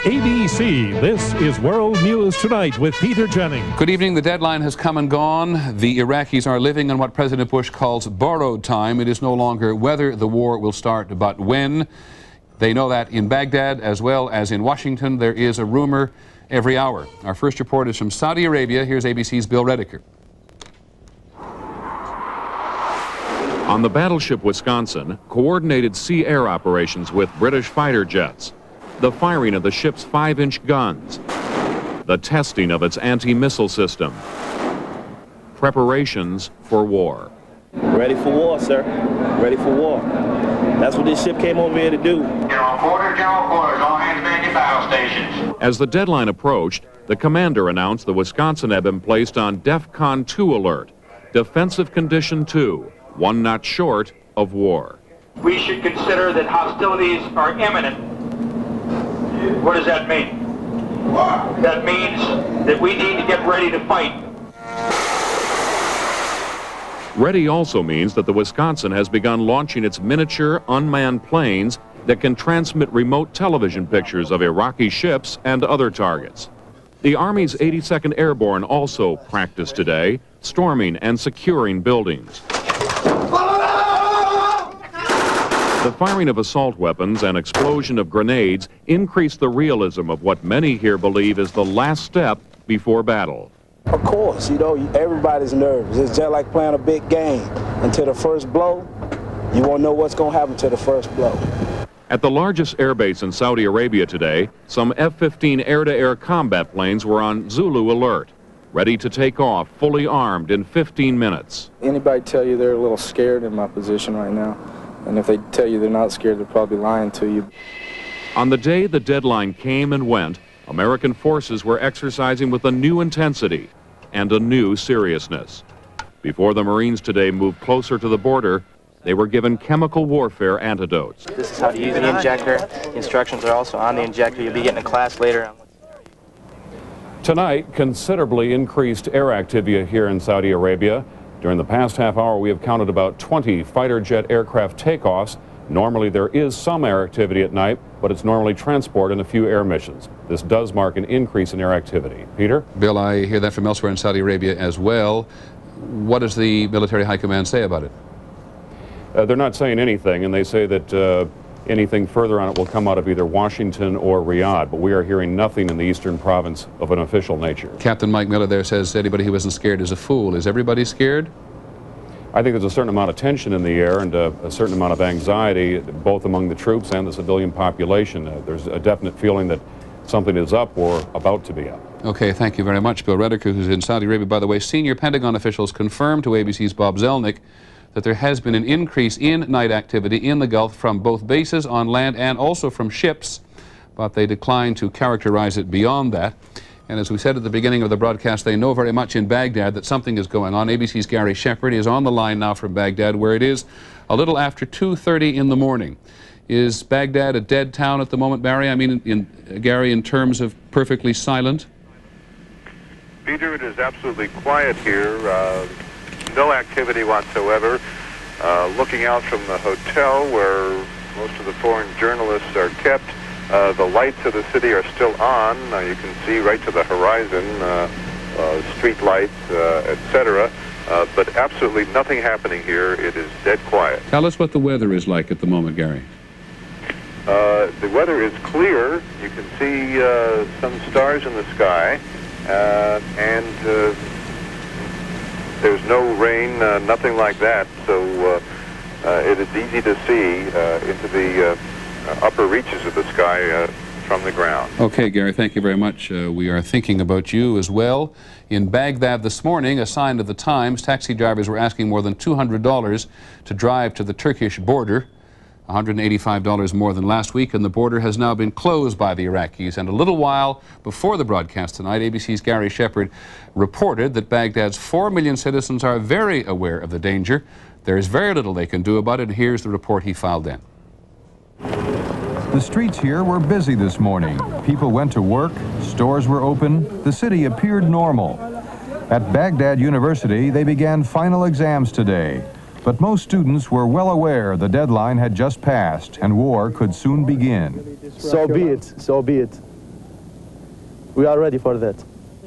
ABC, this is World News Tonight with Peter Jennings. Good evening. The deadline has come and gone. The Iraqis are living in what President Bush calls borrowed time. It is no longer whether the war will start, but when. They know that in Baghdad as well as in Washington, there is a rumor every hour. Our first report is from Saudi Arabia. Here's ABC's Bill Rediker. On the battleship Wisconsin, coordinated sea-air operations with British fighter jets, the firing of the ship's 5-inch guns, the testing of its anti-missile system, preparations for war. Ready for war, sir. Ready for war. That's what this ship came over here to do. General quarters, all hands man your battle stations. As the deadline approached, the commander announced the Wisconsin had been placed on DEFCON 2 alert, Defensive Condition 2, one notch short of war. We should consider that hostilities are imminent. What does that mean? That means that we need to get ready to fight. Ready also means that the Wisconsin has begun launching its miniature unmanned planes that can transmit remote television pictures of Iraqi ships and other targets. The Army's 82nd Airborne also practiced today, storming and securing buildings. The firing of assault weapons and explosion of grenades increased the realism of what many here believe is the last step before battle. Of course, you know, everybody's nervous. It's just like playing a big game. Until the first blow, you won't know what's going to happen to the first blow. At the largest airbase in Saudi Arabia today, some F-15 air-to-air combat planes were on Zulu alert, ready to take off, fully armed in 15 minutes. Anybody tell you they're a little scared in my position right now? And if they tell you they're not scared, they're probably lying to you. On the day the deadline came and went, American forces were exercising with a new intensity and a new seriousness. Before the Marines today moved closer to the border, they were given chemical warfare antidotes. This is how to use the injector. The instructions are also on the injector. You'll be getting a class later. Tonight, considerably increased air activity here in Saudi Arabia. During the past half hour, we have counted about 20 fighter jet aircraft takeoffs. Normally, there is some air activity at night, but it's normally transport and a few air missions. This does mark an increase in air activity. Peter? Bill, I hear that from elsewhere in Saudi Arabia as well. What does the military high command say about it? They're not saying anything, and they say that anything further on it will come out of either Washington or Riyadh, but we are hearing nothing in the eastern province of an official nature. Captain Mike Miller there says anybody who isn't scared is a fool. Is everybody scared? I think there's a certain amount of tension in the air and a certain amount of anxiety, both among the troops and the civilian population. There's a definite feeling that something is up or about to be up. Okay, thank you very much, Bill Rediker, who's in Saudi Arabia. By the way, senior Pentagon officials confirmed to ABC's Bob Zelnick that there has been an increase in night activity in the Gulf from both bases on land and also from ships, but they declined to characterize it beyond that. And as we said at the beginning of the broadcast, they know very much in Baghdad that something is going on. ABC's Gary Shepard is on the line now from Baghdad, where it is a little after 2:30 in the morning. Is Baghdad a dead town at the moment, Barry? I mean, Gary, in terms of perfectly silent? Peter, it is absolutely quiet here. No activity whatsoever. Looking out from the hotel where most of the foreign journalists are kept, the lights of the city are still on. You can see right to the horizon, street lights, etc. But absolutely nothing happening here. It is dead quiet. Tell us what the weather is like at the moment, Gary. The weather is clear. You can see some stars in the sky, and there's no rain, nothing like that. So it is easy to see into the upper reaches of the sky from the ground. Okay, Gary, thank you very much. We are thinking about you as well. In Baghdad this morning, a sign of the times, taxi drivers were asking more than $200 to drive to the Turkish border, $185 more than last week, and the border has now been closed by the Iraqis. And a little while before the broadcast tonight, ABC's Gary Shepard reported that Baghdad's 4 million citizens are very aware of the danger. There is very little they can do about it, and here's the report he filed then. The streets here were busy this morning. People went to work, stores were open, the city appeared normal. At Baghdad University, they began final exams today. But most students were well aware the deadline had just passed and war could soon begin. So be it, so be it. We are ready for that.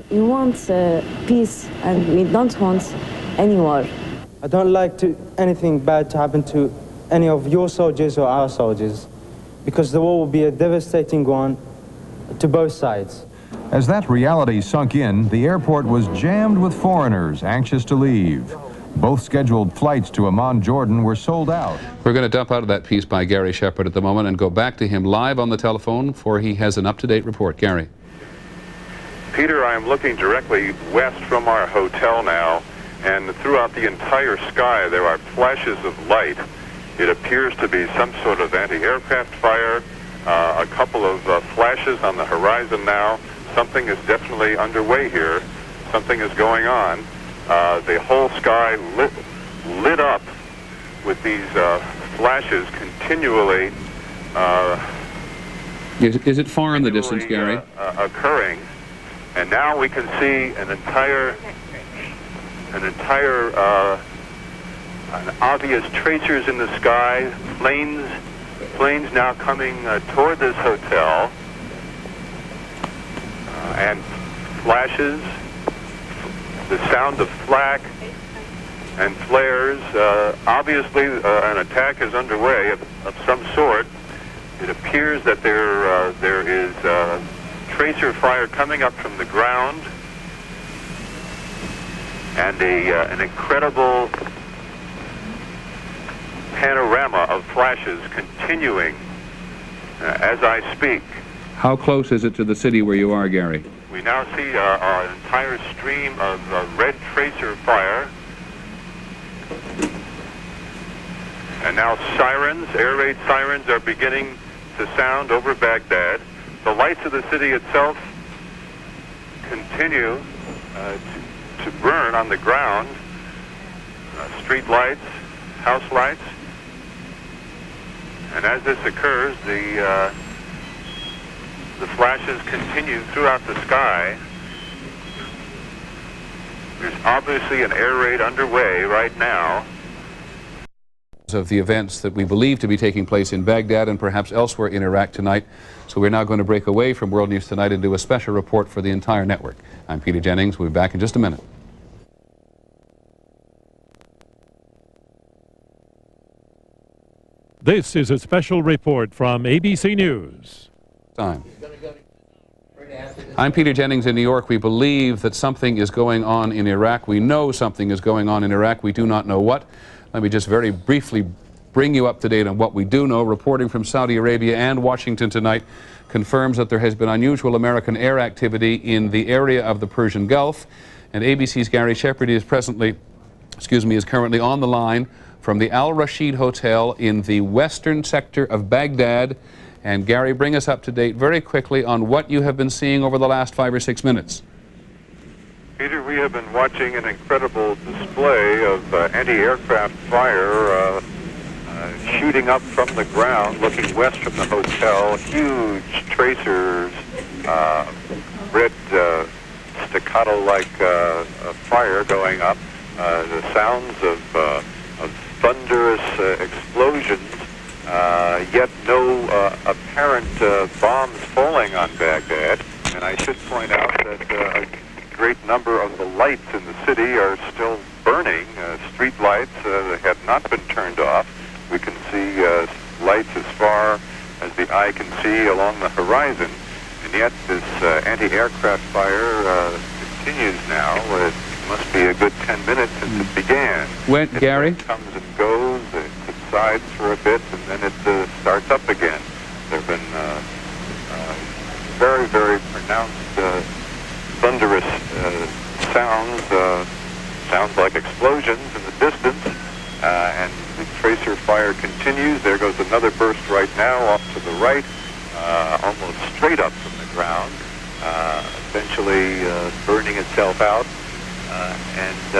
We want peace, and we don't want any war. I don't like anything bad to happen to any of your soldiers or our soldiers, because the war will be a devastating one to both sides. As that reality sunk in, the airport was jammed with foreigners anxious to leave. Both scheduled flights to Amman, Jordan were sold out. We're going to dump out of that piece by Gary Shepard at the moment and go back to him live on the telephone, for he has an up-to-date report. Gary. Peter, I am looking directly west from our hotel now, and throughout the entire sky there are flashes of light. It appears to be some sort of anti-aircraft fire, a couple of flashes on the horizon now. Something is definitely underway here. Something is going on. The whole sky lit up with these flashes continually. Is it far in the distance, Gary? Occurring, and now we can see an obvious tracers in the sky. Planes now coming toward this hotel, and flashes. The sound of flak and flares. Obviously, an attack is underway of some sort. It appears that there is tracer fire coming up from the ground, and an incredible panorama of flashes continuing as I speak. How close is it to the city where you are, Gary? We now see an entire stream of red tracer fire. And now sirens, air raid sirens, are beginning to sound over Baghdad. The lights of the city itself continue to burn on the ground. Street lights, house lights. And as this occurs, the flashes continue throughout the sky. There's obviously an air raid underway right now. Of the events that we believe to be taking place in Baghdad and perhaps elsewhere in Iraq tonight. So we're now going to break away from World News Tonight and do a special report for the entire network. I'm Peter Jennings. We'll be back in just a minute. This is a special report from ABC News. Time. I'm Peter Jennings in New York. We believe that something is going on in Iraq. We know something is going on in Iraq. We do not know what. Let me just very briefly bring you up to date on what we do know. Reporting from Saudi Arabia and Washington tonight confirms that there has been unusual American air activity in the area of the Persian Gulf. And ABC's Gary Shepard is currently on the line from the Al Rashid Hotel in the western sector of Baghdad. And Gary, bring us up to date very quickly on what you have been seeing over the last 5 or 6 minutes. Peter, we have been watching an incredible display of anti-aircraft fire shooting up from the ground, looking west from the hotel. Huge tracers, red staccato-like fire going up. The sounds of thunderous explosions. Yet no apparent bombs falling on Baghdad. And I should point out that a great number of the lights in the city are still burning. Street lights have not been turned off. We can see lights as far as the eye can see along the horizon. And yet this anti-aircraft fire continues now. It must be a good 10 minutes since it began. When, Gary? It comes and goes. It subsides for a bit, and then it starts up again. There have been very, very pronounced thunderous sounds like explosions in the distance, and the tracer fire continues. There goes another burst right now off to the right, almost straight up from the ground, eventually burning itself out. And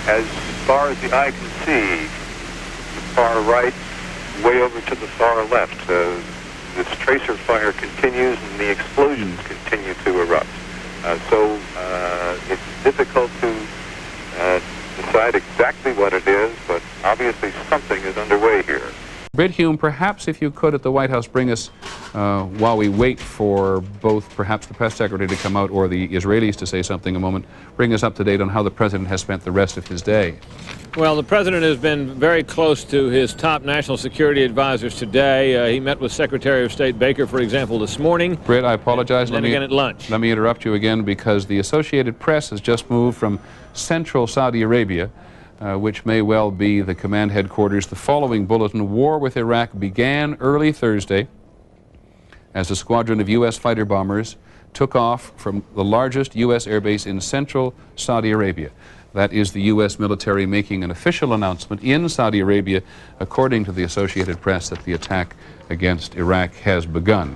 as far as the eye can see, the far right, way over to the far left, this tracer fire continues and the explosions continue to erupt. So it's difficult to decide exactly what it is, but obviously something is underway here. Britt Hume, perhaps if you could at the White House bring us, while we wait for both perhaps the press secretary to come out or the Israelis to say something a moment, bring us up to date on how the president has spent the rest of his day. Well, the president has been very close to his top national security advisors today. He met with Secretary of State Baker, for example, this morning. Britt, I apologize. And then again at lunch. Let me interrupt you again because the Associated Press has just moved from central Saudi Arabia, which may well be the command headquarters. The following bulletin: war with Iraq began early Thursday as a squadron of U.S. fighter bombers took off from the largest U.S. airbase in central Saudi Arabia. That is the U.S. military making an official announcement in Saudi Arabia, according to the Associated Press, that the attack against Iraq has begun.